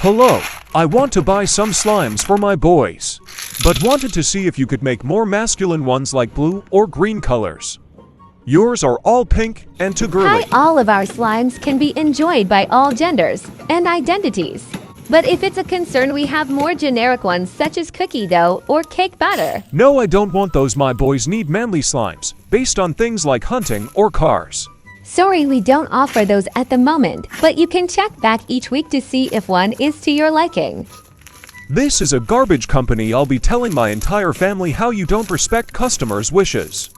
Hello, I want to buy some slimes for my boys, but wanted to see if you could make more masculine ones like blue or green colors. Yours are all pink and too girly. Hi, all of our slimes can be enjoyed by all genders and identities. But if it's a concern, we have more generic ones such as cookie dough or cake batter. No, I don't want those. My boys need manly slimes, based on things like hunting or cars. Sorry, we don't offer those at the moment, but you can check back each week to see if one is to your liking. This is a garbage company. I'll be telling my entire family how you don't respect customers' wishes.